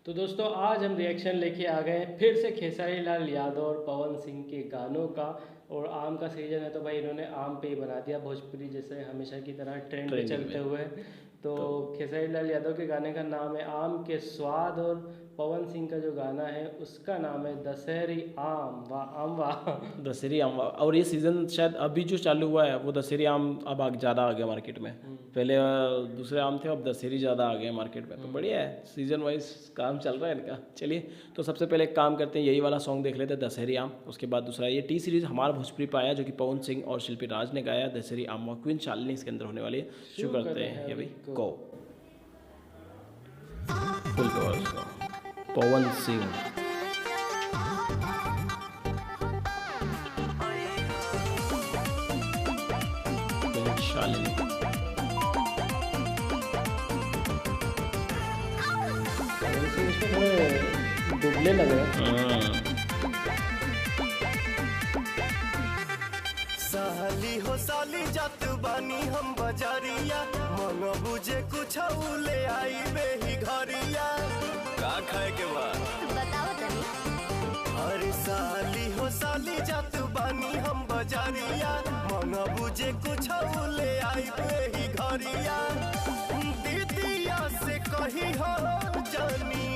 तो दोस्तों आज हम रिएक्शन लेके आ गए हैं फिर से खेसारी लाल यादव और पवन सिंह के गानों का। और आम का सीजन है तो भाई इन्होंने आम पे ही बना दिया भोजपुरी जैसे हमेशा की तरह ट्रेंड पे ट्रेंडिंग चलते में। हुए। तो खेसारी लाल यादव के गाने का नाम है आम के स्वाद, और पवन सिंह का जो गाना है उसका नाम है दशहरी आम वाह आम वाह। दशहरी आम, और ये सीज़न शायद अभी जो चालू हुआ है वो दशहरी आम अब ज़्यादा आ गया मार्केट में। पहले दूसरे आम थे, अब दशहरी ज़्यादा आ गए मार्केट में। तो बढ़िया है, सीज़न वाइज काम चल रहा है इनका। चलिए तो सबसे पहले एक काम करते हैं, यही वाला सॉन्ग देख लेते हैं दशहरी आम। उसके बाद दूसरा ये टी सीरीज़ हमारा भोजपुरी पे आया जो कि पवन सिंह और शिल्पी राज ने गाया, दशहरी आम और क्वीन शालिनी इसके अंदर होने वाली है। शुरू करते हैं ये भाई को फुल कवर उसका पवन सिंह। शालिनी पवन सिंह इसमें थोड़े दुबले लग रहे हैं। साली हो साली जात बानी हम बजारिया, मन बुझे कुछ ले आई बेही घरिया। का खाए के बाद बताओ तनी। अरे साली हो साली जात बानी हम बजारिया, मन बुझे कुछ ले आई बेही घरिया। दीदिया से कही हो जानी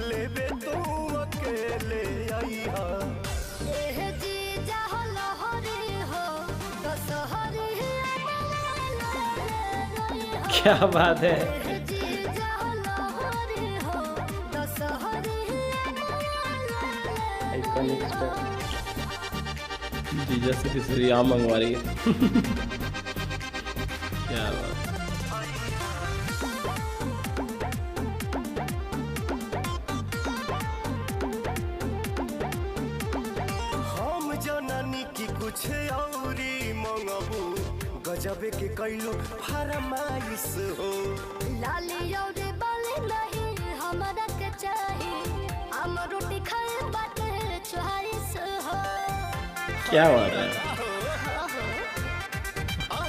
लेबे तू अकेले आई हा। एह जीजा हो लहरी हो दशहरी क्या बात है। एह जीजा हो लहरी हो दशहरी आइकॉनिक स्टेप। जीजा से तीसरी आम मंगवा रही है। क्या बात। हम जननी की कुछ औरी मंगबू, गजबे के कैलू फरमाइश हो। लाली और बाली नहीं हमरा के चाही, हम रोटी खाए बाटे चोहारिस हो। क्या बात है।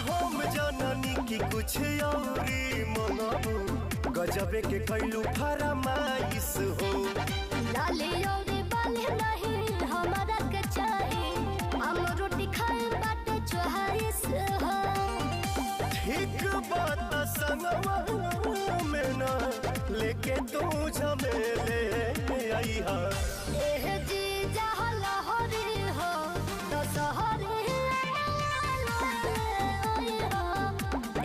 हम जननी की कुछ औरी मंगबू, गजबे के कैलू फरमाइश हो। लाली और बाली नहीं हमरा के चाही, हम रोटी खाए बाटे चोहारिस हो। ठीक बात संगवा में ना लेके तू झमेले आई हा। एह जीजा हो लहरी हो दशहरी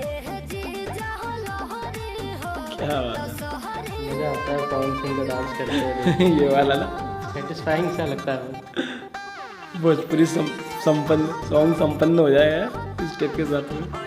एह जीजा हो लहरी हो क्या बात है। दशहरी। मज़ा आता है पवन सिंह का डांस करते हुए। ये वाला ना सेटिस्फाइंग सा लगता है। भोजपुरी संपन्न सॉन्ग संपन्न हो जाएगा इस स्टेप के साथ में।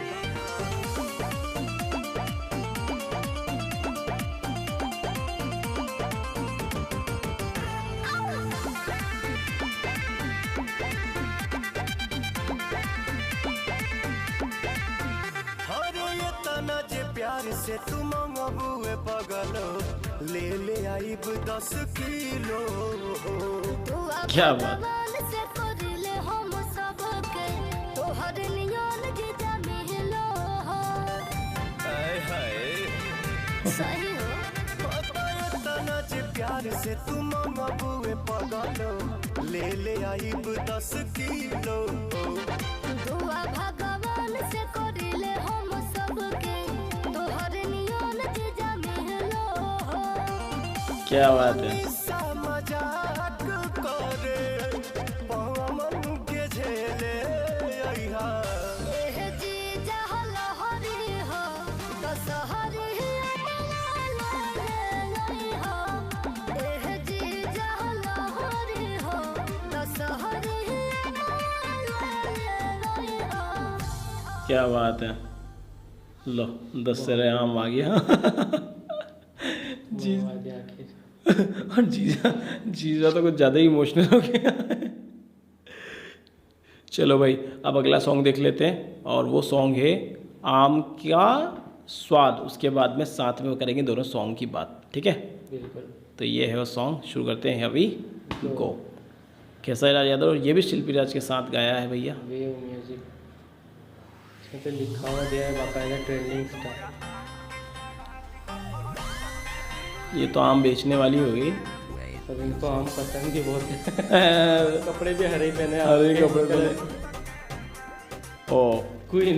अरे ये तना जे प्यार से तू मंगबुए पगलो, ले आईब 10 किलो। क्या बात। भगवान से करिले हम सबके तोहर नियन जीजा मिलो हो। हाय हाय सही हो तना जे प्यार से तू मंगबुए पगलो, ले आईब 10 किलो। दुआ भगवान से करिले हम सबके तोहर नियन जीजा मिलो हो। क्या बात है। सा मजाक करे पवन के झेले आई हा। एह जीजा हो लहरी हो दशहरी एह जीजा हो लहरी हो दशहरी। क्या बात है। लो दशहरे आम आ गया। जी आखिर और जीजा जीजा तो कुछ ज़्यादा ही इमोशनल हो गया। चलो भाई अब अगला सॉन्ग देख लेते हैं, और वो सॉन्ग है आम का स्वाद। उसके बाद में साथ में वो करेंगे दोनों सॉन्ग की बात, ठीक है। बिल्कुल। तो ये है वो सॉन्ग, शुरू करते हैं अभी गो। खेसारी लाल यादव, और ये भी शिल्पी राज के साथ गाया है भैया। वेव म्यूजिक इसमें तो लिखा हुआ दिया है बाकायदा ट्रेंडिंग स्टार। ये तो आम बेचने वाली होगी। और इनको आम पसंद भी बहुत है। कपड़े भी हरे ही पहने, हरे कपड़े पहने। ओ क्वीन,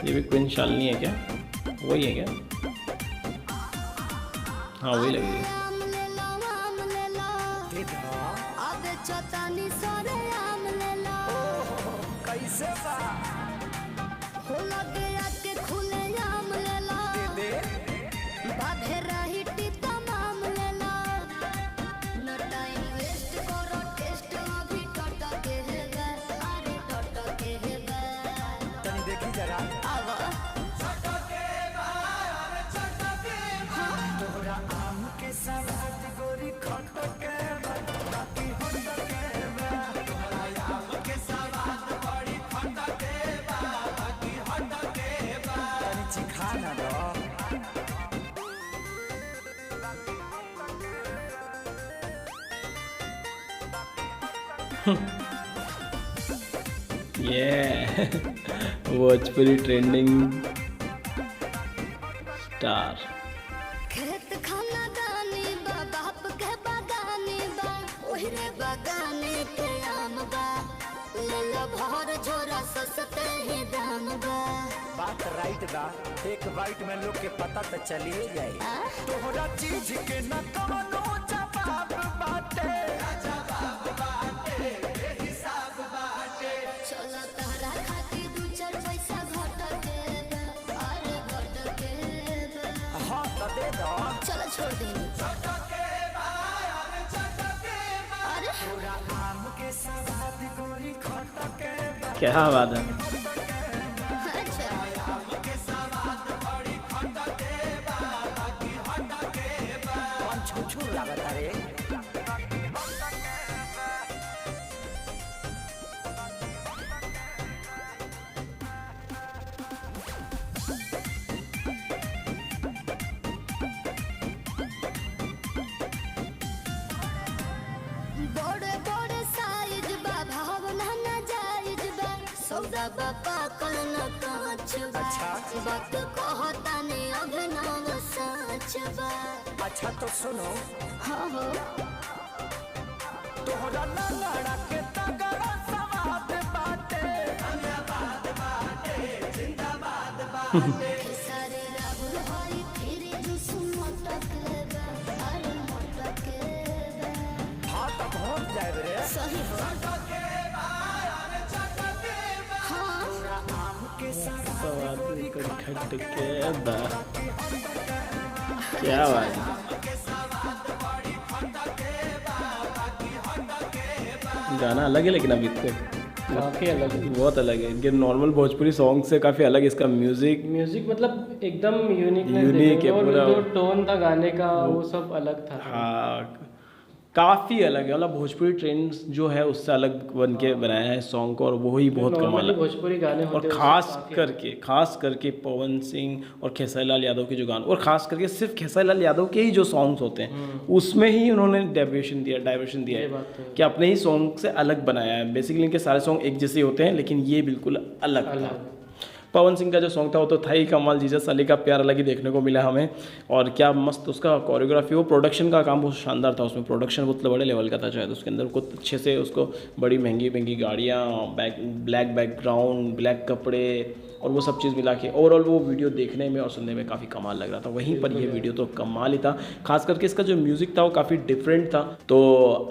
ये भी क्वीन शालिनी है क्या? वही है क्या? हाँ वही लग रही है। आम ले लो, आम ले लो, अब चौतानी सोरे आम ले लो। कैसे बा हो लगे आके खुले आम ले लो, बाधे रही टीता आम ले लो। न टाइम वेस्ट करो, टेस्ट अभी टटके है गा, अरे टटके है गा। तनी देखी जरा आवा तोरा आम के सवाद गोरी खटके बाकी हटके तोरा आम के सवाद बड़ी खटके बाकी हटके तनी चिखा ना दो। ये भोजपुरी ट्रेंडिंग स्टार। खेत खाना दानी बा, बाप के बागानी बा, ओहरे बागाने के आम बा। ले लो भर झोरा सस्ते ही दाम बा। बात राइट बा, एक बाइट में लोग के पता तो चलिए जाए। तोहरा चीज के न कवनो जवाब बाटे, हिसाब बाटे। चलो तहरा खातिर दू चार पैसा घटके बा, अरे घटके बा। हाँ तो दे दो। चलो छोड़ दी। अरे तोरा आम के सवाद गोरी खटके क्या बात है। अच्छा कौन छुछू लागत रे। बड़े बड़े साइज बा, भावना ना जायज बा, सौदा बा पाकल न कांच बा। बात कहता ने अभिनव सच बा। अच्छा तो सुनो, हाँ हो तोहरा लंगड़ा के तगड़ा सवाद बाटे। सारे राहुल भाई फिर जुस मटक बा, अरे मटक बा। हाँ तो पहुँच जाए रे। सही हो हाँ तोरा आम के सवाद खट के बा। क्या बात है। गाना अलग है लेकिन अभी तो काफ़ी अलग है। बहुत अलग है। इनके नॉर्मल भोजपुरी सॉन्ग से काफ़ी अलग है इसका म्यूजिक। म्यूजिक मतलब एकदम यूनिक यूनिक है और पूरा। जो टोन था गाने का वो सब अलग था। हाँ काफ़ी अलग है, मतलब भोजपुरी ट्रेंड्स जो है उससे अलग बन के बनाया है सॉन्ग को, और वो ही बहुत कमाल नॉर्मली है। भोजपुरी गाने होते और हैं, खास करके पवन सिंह और खेसारी लाल यादव के जो गाने, और खास करके सिर्फ खेसारी लाल यादव के ही जो सॉन्ग्स होते हैं उसमें ही उन्होंने डाइवर्शन दिया ये बात तो है है। कि अपने ही सॉन्ग से अलग बनाया है। बेसिकली इनके सारे सॉन्ग एक जैसे होते हैं लेकिन ये बिल्कुल अलग था। पवन सिंह का जो सॉन्ग था वो तो था ही कमाल, जीसस अली का प्यार अलग ही देखने को मिला हमें। और क्या मस्त उसका कोरियोग्राफी, वो प्रोडक्शन का काम बहुत शानदार था। उसमें प्रोडक्शन बहुत बड़े लेवल का था शायद। उसके अंदर कुछ अच्छे से उसको बड़ी महंगी गाड़ियाँ, ब्लैक बैकग्राउंड, ब्लैक कपड़े और वो सब चीज़ मिला के ओवरऑल वो वीडियो देखने में और सुनने में काफ़ी कमाल लग रहा था। वहीं पर ये वीडियो तो कमाल ही था। खास करके इसका जो म्यूज़िक था वो काफ़ी डिफरेंट था। तो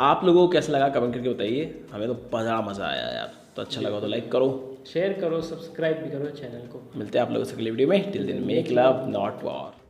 आप लोगों को कैसा लगा कमेंट करके बताइए। हमें तो बड़ा मज़ा आया यार। तो अच्छा लगा तो लाइक करो, शेयर करो, सब्सक्राइब भी करो चैनल को। मिलते हैं आप लोगों से अगली वीडियो में। Till then make love not war.